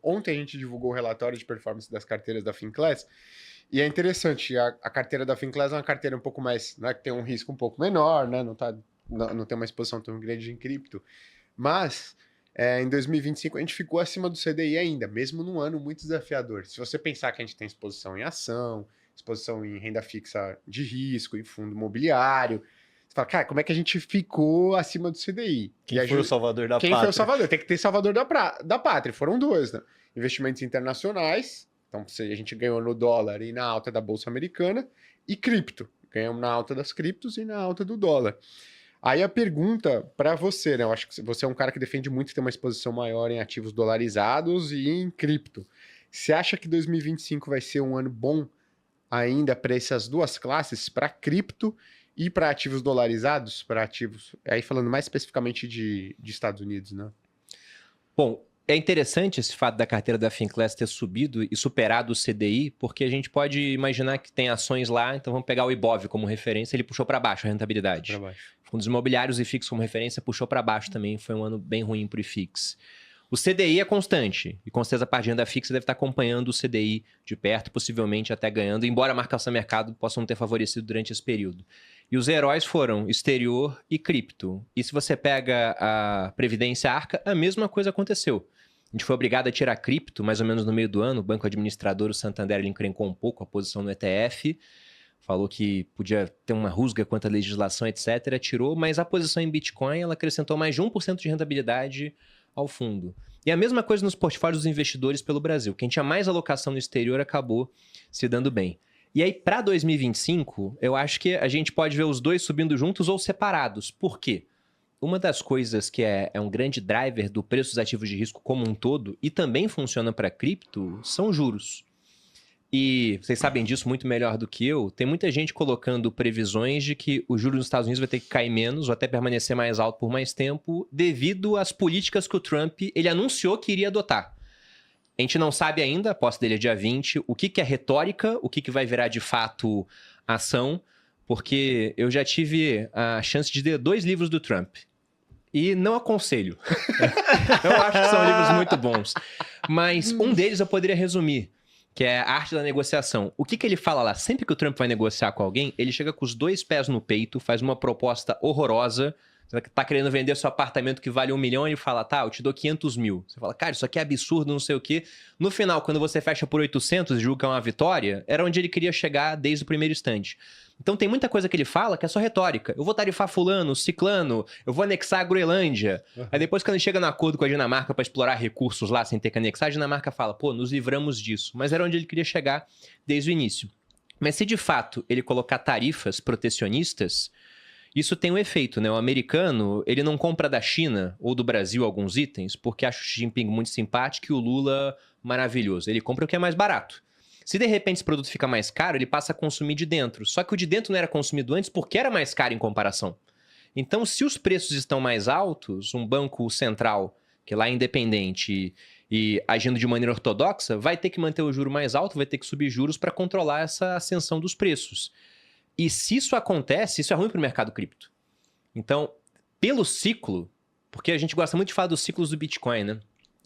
ontem a gente divulgou o relatório de performance das carteiras da Finclass, e é interessante, a carteira da Finclass é uma carteira um pouco mais, né, que tem um risco um pouco menor, né, não tem uma exposição tão grande em cripto, mas em 2025 a gente ficou acima do CDI ainda, mesmo num ano muito desafiador. Se você pensar que a gente tem exposição em ação, exposição em renda fixa de risco, em fundo imobiliário, você fala, cara, como é que a gente ficou acima do CDI? Quem foi o salvador da Quem pátria? foi o salvador? Tem que ter salvador da pátria. Foram duas, né? Investimentos internacionais, então a gente ganhou no dólar e na alta da Bolsa Americana, e cripto. Ganhamos na alta das criptos e na alta do dólar. Aí a pergunta para você, né? Eu acho que você é um cara que defende muito ter uma exposição maior em ativos dolarizados e em cripto. Você acha que 2025 vai ser um ano bom ainda para essas duas classes, para cripto e para ativos dolarizados, para ativos, aí falando mais especificamente de Estados Unidos, né? Bom, é interessante esse fato da carteira da Finclass ter subido e superado o CDI, porque a gente pode imaginar que tem ações lá, então vamos pegar o Ibov como referência, ele puxou para baixo a rentabilidade. Para baixo. Fundos imobiliários e IFIX como referência puxou para baixo também, foi um ano bem ruim para o IFIX. O CDI é constante, e com certeza a parte de renda fixa deve estar acompanhando o CDI de perto, possivelmente até ganhando, embora a marcação mercado possa não ter favorecido durante esse período. E os heróis foram exterior e cripto. E se você pega a Previdência Arca, a mesma coisa aconteceu. A gente foi obrigado a tirar cripto, mais ou menos no meio do ano, o banco administrador, o Santander, ele encrencou um pouco a posição no ETF, falou que podia ter uma rusga quanto à legislação, etc., tirou, mas a posição em Bitcoin, ela acrescentou mais de 1% de rentabilidade ao fundo. E a mesma coisa nos portfólios dos investidores pelo Brasil. Quem tinha mais alocação no exterior acabou se dando bem. E aí, para 2025, eu acho que a gente pode ver os dois subindo juntos ou separados. Por quê? Uma das coisas que é um grande driver do preço dos ativos de risco como um todo, e também funciona para cripto, são juros. E vocês sabem disso muito melhor do que eu, tem muita gente colocando previsões de que o juros nos Estados Unidos vai ter que cair menos ou até permanecer mais alto por mais tempo devido às políticas que o Trump ele anunciou que iria adotar. A gente não sabe ainda, a posse dele é dia 20, o que é retórica, o que vai virar de fato ação, porque eu já tive a chance de ler 2 livros do Trump. E não aconselho. Eu acho que são livros muito bons. Mas um deles eu poderia resumir, que é a arte da negociação. O que ele fala lá? Sempre que o Trump vai negociar com alguém, ele chega com os 2 pés no peito, faz uma proposta horrorosa. Você tá querendo vender seu apartamento que vale 1 milhão, ele fala, tá, eu te dou 500 mil. Você fala, cara, isso aqui é absurdo, não sei o quê. No final, quando você fecha por 800 e julga que é uma vitória, era onde ele queria chegar desde o primeiro instante. Então tem muita coisa que ele fala que é só retórica. Eu vou tarifar fulano, ciclano, eu vou anexar a Groenlândia. Aí depois, quando ele chega no acordo com a Dinamarca para explorar recursos lá sem ter que anexar, a Dinamarca fala, pô, nos livramos disso. Mas era onde ele queria chegar desde o início. Mas se de fato ele colocar tarifas protecionistas, isso tem um efeito, né? O americano, ele não compra da China ou do Brasil alguns itens porque acha o Xi Jinping muito simpático e o Lula maravilhoso. Ele compra o que é mais barato. Se de repente esse produto fica mais caro, ele passa a consumir de dentro. Só que o de dentro não era consumido antes porque era mais caro em comparação. Então, se os preços estão mais altos, um banco central, que lá é independente e agindo de maneira ortodoxa, vai ter que manter o juro mais alto, vai ter que subir juros para controlar essa ascensão dos preços. E se isso acontece, isso é ruim para o mercado cripto. Então, pelo ciclo, porque a gente gosta muito de falar dos ciclos do Bitcoin, né?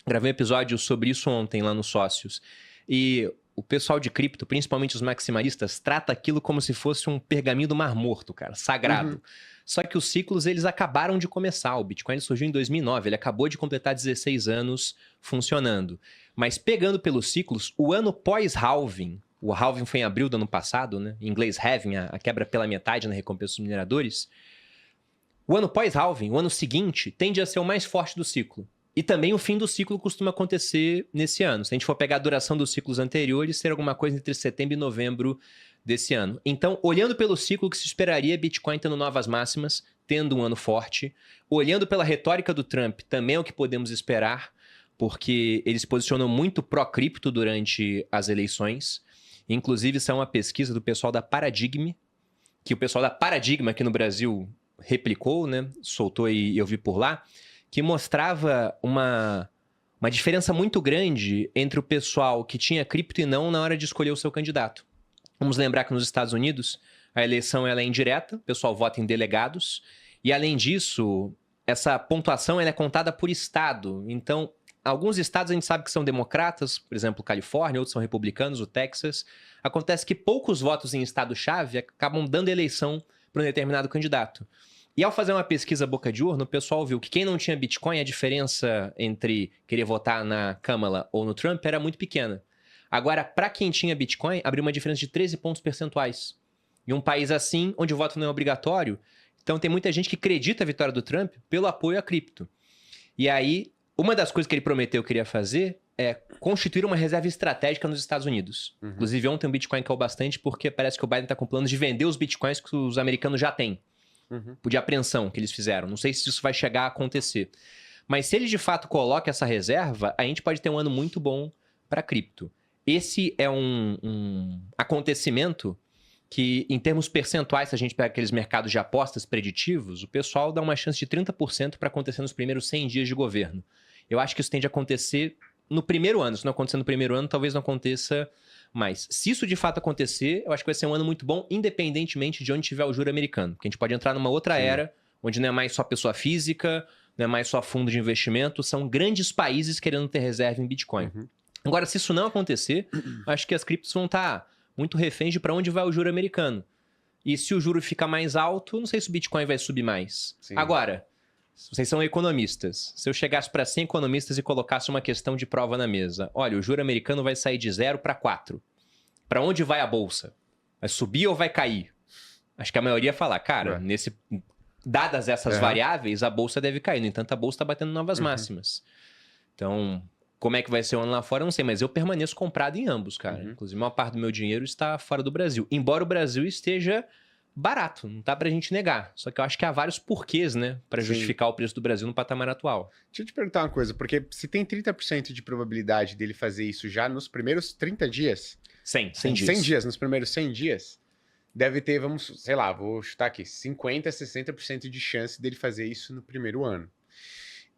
Gravei um episódio sobre isso ontem lá nos Sócios. E o pessoal de cripto, principalmente os maximalistas, trata aquilo como se fosse um pergaminho do Mar Morto, cara, sagrado. Uhum. Só que os ciclos, eles acabaram de começar. O Bitcoin surgiu em 2009, ele acabou de completar 16 anos funcionando. Mas pegando pelos ciclos, o ano pós-halving, o halving foi em abril do ano passado, né? Em inglês, halving, a quebra pela metade na recompensa dos mineradores. O ano pós-halving, o ano seguinte, tende a ser o mais forte do ciclo. E também o fim do ciclo costuma acontecer nesse ano. Se a gente for pegar a duração dos ciclos anteriores, ser alguma coisa entre setembro e novembro desse ano. Então, olhando pelo ciclo que se esperaria, Bitcoin tendo novas máximas, tendo um ano forte. Olhando pela retórica do Trump, também é o que podemos esperar, porque ele se posicionou muito pró-cripto durante as eleições. Inclusive, isso é uma pesquisa do pessoal da Paradigm, que o pessoal da Paradigma aqui no Brasil replicou, né? Soltou e eu vi por lá, que mostrava uma diferença muito grande entre o pessoal que tinha cripto e não na hora de escolher o seu candidato. Vamos lembrar que nos Estados Unidos a eleição ela é indireta, o pessoal vota em delegados, e além disso, essa pontuação ela é contada por estado. Então, Alguns estados a gente sabe que são democratas, por exemplo, Califórnia, outros são republicanos, o Texas. Acontece que poucos votos em estado-chave acabam dando eleição para um determinado candidato. E ao fazer uma pesquisa boca de urna, o pessoal viu que quem não tinha Bitcoin, a diferença entre querer votar na Kamala ou no Trump era muito pequena. Agora, para quem tinha Bitcoin, abriu uma diferença de 13 pontos percentuais. Em um país assim, onde o voto não é obrigatório, então tem muita gente que acredita a vitória do Trump pelo apoio à cripto. E aí, uma das coisas que ele prometeu que iria fazer é constituir uma reserva estratégica nos Estados Unidos. Inclusive, ontem o Bitcoin caiu bastante porque parece que o Biden está com planos de vender os Bitcoins que os americanos já têm. De apreensão que eles fizeram. Não sei se isso vai chegar a acontecer. Mas se ele de fato coloca essa reserva, a gente pode ter um ano muito bom para cripto. Esse é um acontecimento que, em termos percentuais, se a gente pega aqueles mercados de apostas preditivos, o pessoal dá uma chance de 30% para acontecer nos primeiros 100 dias de governo. Eu acho que isso tende a acontecer no primeiro ano. Se não acontecer no primeiro ano, talvez não aconteça mais. Se isso de fato acontecer, eu acho que vai ser um ano muito bom, independentemente de onde tiver o juro americano. Porque a gente pode entrar numa outra era, onde não é mais só pessoa física, não é mais só fundo de investimento, são grandes países querendo ter reserva em Bitcoin. Agora, se isso não acontecer, acho que as criptos vão estar muito reféns de para onde vai o juro americano. E se o juro ficar mais alto, não sei se o Bitcoin vai subir mais. Agora, vocês são economistas. Se eu chegasse para 100 economistas e colocasse uma questão de prova na mesa. Olha, o juro americano vai sair de 0 para 4. Para onde vai a bolsa? Vai subir ou vai cair? Acho que a maioria ia falar, cara, dadas essas variáveis, a bolsa deve cair. No entanto, a bolsa está batendo novas máximas. Então, como é que vai ser o ano lá fora, eu não sei. Mas eu permaneço comprado em ambos, cara. Inclusive, a maior parte do meu dinheiro está fora do Brasil. Embora o Brasil esteja barato, não dá pra gente negar. Só que eu acho que há vários porquês, né, pra justificar o preço do Brasil no patamar atual. Deixa eu te perguntar uma coisa, porque se tem 30% de probabilidade dele fazer isso já nos primeiros 30 dias... 100 dias. 100 dias, nos primeiros 100 dias, deve ter, vamos, sei lá, vou chutar aqui, 50%, 60% de chance dele fazer isso no primeiro ano.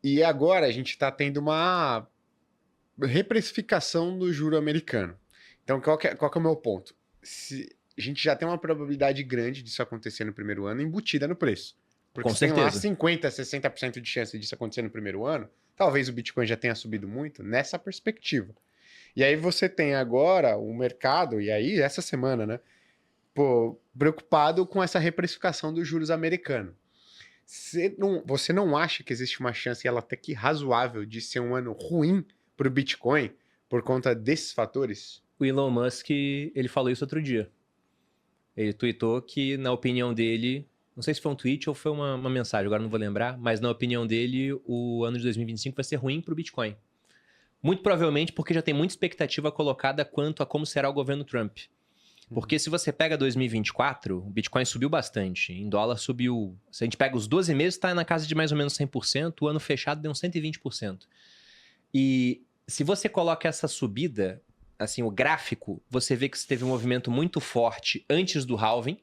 E agora a gente tá tendo uma reprecificação do juro americano. Então, qual que é o meu ponto? A gente já tem uma probabilidade grande disso acontecer no primeiro ano embutida no preço. Porque Com se tem certeza. lá 50%, 60% de chance disso acontecer no primeiro ano, talvez o Bitcoin já tenha subido muito nessa perspectiva. E aí você tem agora o mercado, e aí essa semana, né, preocupado com essa reprecificação dos juros americanos. Você não acha que existe uma chance, ela até que razoável, de ser um ano ruim para o Bitcoin por conta desses fatores? O Elon Musk, ele falou isso outro dia. Ele tweetou que, na opinião dele, não sei se foi um tweet ou foi uma mensagem, agora não vou lembrar, mas na opinião dele, o ano de 2025 vai ser ruim para o Bitcoin. Muito provavelmente porque já tem muita expectativa colocada quanto a como será o governo Trump. Porque se você pega 2024, o Bitcoin subiu bastante, em dólar subiu... Se a gente pega os 12 meses, está na casa de mais ou menos 100%, o ano fechado deu uns 120%. E se você coloca essa subida... assim, o gráfico, você vê que você teve um movimento muito forte antes do halving,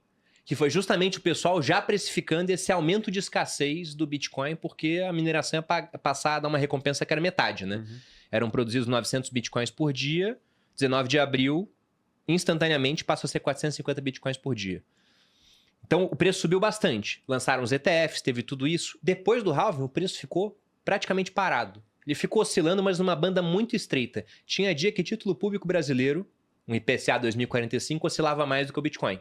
que foi justamente o pessoal já precificando esse aumento de escassez do Bitcoin, porque a mineração ia passar a dar uma recompensa que era metade, né? Eram produzidos 900 Bitcoins por dia, 19 de abril, instantaneamente passou a ser 450 Bitcoins por dia. Então, o preço subiu bastante. Lançaram os ETFs, teve tudo isso. Depois do halving, o preço ficou praticamente parado. Ele ficou oscilando, mas numa banda muito estreita. Tinha dia que título público brasileiro, um IPCA 2045, oscilava mais do que o Bitcoin.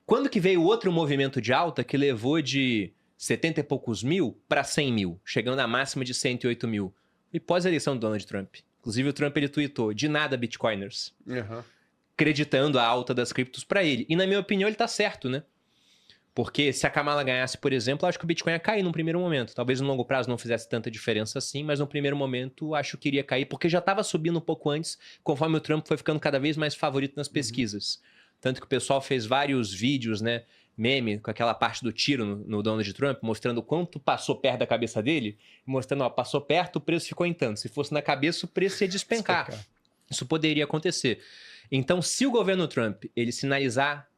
Quando que veio outro movimento de alta que levou de 70 e poucos mil para 100 mil, chegando à máxima de 108 mil? E pós-eleição do Donald Trump. Inclusive o Trump ele tweetou, de nada Bitcoiners. Acreditando a alta das criptos para ele. E na minha opinião ele tá certo, né? Porque se a Kamala ganhasse, por exemplo, acho que o Bitcoin ia cair num primeiro momento. Talvez no longo prazo não fizesse tanta diferença assim, mas no primeiro momento acho que iria cair, porque já estava subindo um pouco antes, conforme o Trump foi ficando cada vez mais favorito nas pesquisas. Tanto que o pessoal fez vários vídeos, né, meme, com aquela parte do tiro no Donald Trump, mostrando o quanto passou perto da cabeça dele, mostrando, ó, passou perto, o preço ficou em tanto. Se fosse na cabeça, o preço ia despencar. Isso poderia acontecer. Então, se o governo Trump, ele sinalizar...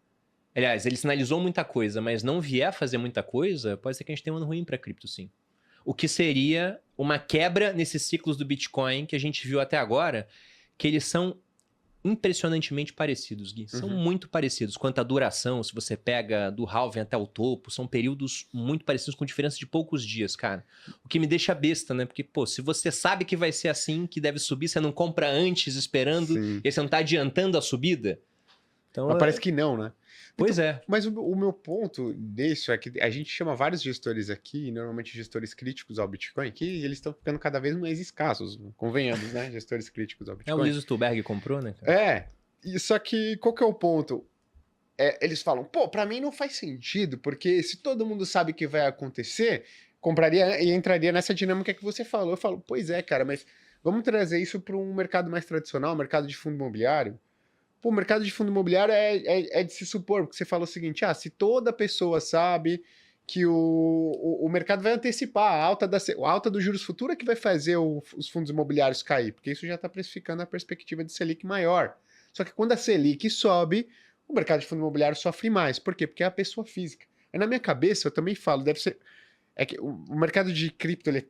Aliás, ele sinalizou muita coisa, mas não vier a fazer muita coisa, pode ser que a gente tenha um ano ruim para cripto, sim. O que seria uma quebra nesses ciclos do Bitcoin que a gente viu até agora, que eles são impressionantemente parecidos, Gui. São muito parecidos. Quanto à duração, se você pega do halving até o topo, são períodos muito parecidos com diferença de poucos dias, cara. O que me deixa besta, né? Porque, pô, se você sabe que vai ser assim, que deve subir, você não compra antes esperando, Sim. e você não tá adiantando a subida. Então, Mas parece que não, né? Pois Então, é. Mas o meu ponto disso é que a gente chama vários gestores aqui, normalmente gestores críticos ao Bitcoin, que eles estão ficando cada vez mais escassos, convenhamos, né? Gestores críticos ao O Bitcoin. Luiz Stuberg comprou, né, cara? Só que qual que é o ponto? Eles falam, pô, pra mim não faz sentido, porque se todo mundo sabe que vai acontecer, compraria e entraria nessa dinâmica que você falou. Eu falo, pois é, cara, mas vamos trazer isso para um mercado mais tradicional, mercado de fundo imobiliário. Pô, o mercado de fundo imobiliário é de se supor, porque você fala o seguinte, se toda pessoa sabe que o mercado vai antecipar a alta dos juros futuros que vai fazer os fundos imobiliários cair, porque isso já está precificando a perspectiva de Selic maior. Só que quando a Selic sobe, o mercado de fundo imobiliário sofre mais. Por quê? Porque é a pessoa física. Aí na minha cabeça eu também falo, deve ser... É que o mercado de cripto ele é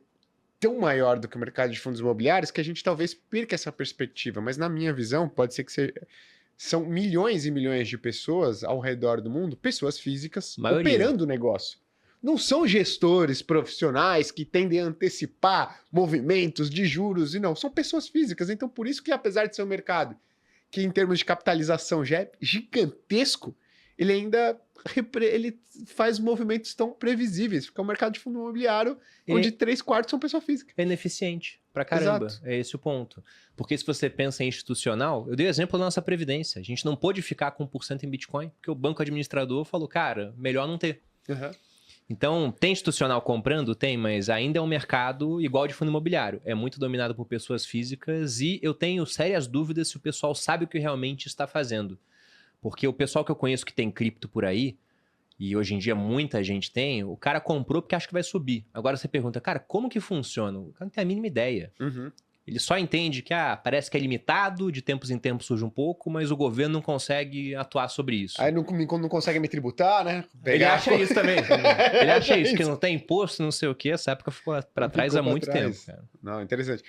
tão maior do que o mercado de fundos imobiliários que a gente talvez perca essa perspectiva, mas na minha visão pode ser que são milhões e milhões de pessoas ao redor do mundo, pessoas físicas, operando o negócio. Não são gestores profissionais que tendem a antecipar movimentos de juros, e não, são pessoas físicas. Então, por isso que, apesar de ser um mercado que, em termos de capitalização, já é gigantesco, ele ainda ele faz movimentos tão previsíveis, porque é um mercado de fundo imobiliário onde 3/4 são pessoa física. É ineficiente pra caramba. Exato. É esse o ponto. Porque se você pensa em institucional, eu dei o exemplo da nossa Previdência. A gente não pôde ficar com 1% em Bitcoin, porque o banco administrador falou, cara, melhor não ter. Então, tem institucional comprando? Tem, mas ainda é um mercado igual de fundo imobiliário. É muito dominado por pessoas físicas e eu tenho sérias dúvidas se o pessoal sabe o que realmente está fazendo. Porque o pessoal que eu conheço que tem cripto por aí, e hoje em dia muita gente tem, o cara comprou porque acha que vai subir. Agora você pergunta, cara, como que funciona? O cara não tem a mínima ideia. Ele só entende que parece que é limitado, de tempos em tempos surge um pouco, mas o governo não consegue atuar sobre isso. Aí não consegue me tributar, né? Ele acha isso também. Ele acha isso, que não tem imposto, não sei o quê. Essa época ficou pra trás há muito tempo, cara. Não, interessante.